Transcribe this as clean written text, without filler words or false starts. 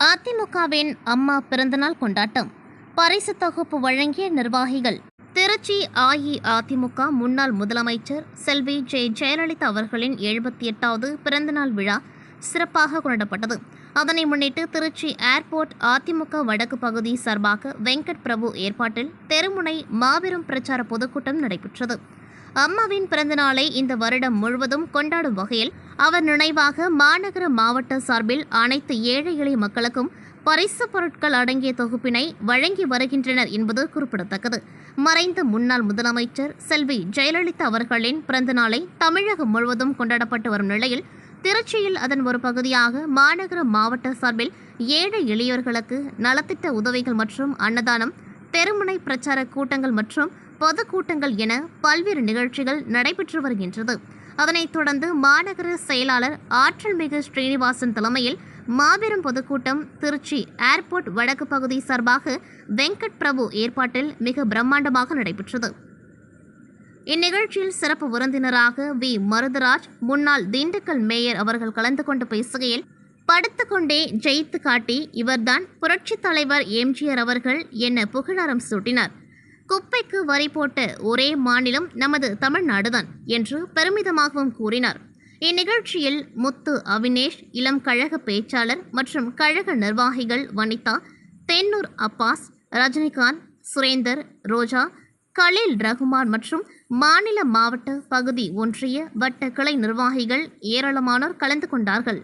அதிமுகவின் அம்மா பிறந்தநாள் கொண்டாட்டம், பரிசு தொகுப்பு வழங்கிய நிர்வாகிகள். திருச்சி அஇஅதிமுக முன்னாள் முதலமைச்சர் செல்வி ஜெயலலிதா அவர்களின் 78வது பிறந்தநாள் விழா சிறப்பாக கொண்டாடப்பட்டது. அதனை முன்னிட்டு திருச்சி ஏர்போர்ட் அதிமுக வடக்கு பகுதி சார்பாக வெங்கட் பிரபு ஏற்பாட்டில் தெருமுனை மாபெரும் பிரச்சார பொதுக்கூட்டம் நடைபெற்றது. அம்மாவின் பிறந்தநாளை இந்த வருடம் முழுவதும் கொண்டாடும் வகையில் அவர் நினைவாக மாநகர மாவட்ட சார்பில் அனைத்து ஏழை எளிய மக்களுக்கும் பரிசு பொருட்கள் அடங்கிய தொகுப்பினை வழங்கி வருகின்றனர் என்பது குறிப்பிடத்தக்கது. மறைந்த முன்னாள் முதலமைச்சர் செல்வி ஜெயலலிதா அவர்களின் பிறந்தநாளை தமிழகம் முழுவதும் கொண்டாடப்பட்டு வரும் நிலையில் திருச்சியில் அதன் ஒரு பகுதியாக மாநகர மாவட்ட சார்பில் ஏழை எளியோர்களுக்கு நலத்திட்ட உதவிகள் மற்றும் அன்னதானம், தெருமுனை பிரச்சார கூட்டங்கள் மற்றும் பொதுக்கூட்டங்கள் என பல்வேறு நிகழ்ச்சிகள் நடைபெற்று வருகின்றது. அதனைத் தொடர்ந்து மாநகர செயலாளர் ஆற்றல்மிகு ஸ்ரீனிவாசன் தலைமையில் மாபெரும் பொதுக்கூட்டம் திருச்சி ஏர்போர்ட் வடக்கு பகுதி சார்பாக வெங்கட் பிரபு ஏற்பாட்டில் மிக பிரம்மாண்டமாக நடைபெற்றது. இந்நிகழ்ச்சியில் சிறப்பு விருந்தினராக வி மருதராஜ், முன்னாள் திண்டுக்கல் மேயர் அவர்கள் கலந்து கொண்டு பேசுகையில், படுத்துக்கொண்டே ஜெயித்து காட்டி இவர்தான் புரட்சித் தலைவர் எம்ஜிஆர் அவர்கள் என புகழாரம் சூட்டினார். குப்பைக்கு வரி போட்ட ஒரே மாநிலம் நமது தமிழ்நாடுதான் என்று பெருமிதமாகவும் கூறினார். இந்நிகழ்ச்சியில் முத்து அவினேஷ், இளம் கழக பேச்சாளர் மற்றும் கழக நிர்வாகிகள் வனிதா, தென்னூர் அப்பாஸ், ரஜினிகாந்த், சுரேந்தர், ரோஜா, கலீல் ரகுமான் மற்றும் மாநில மாவட்ட பகுதி ஒன்றிய வட்ட கிளை நிர்வாகிகள் ஏராளமானோர் கலந்து கொண்டார்கள்.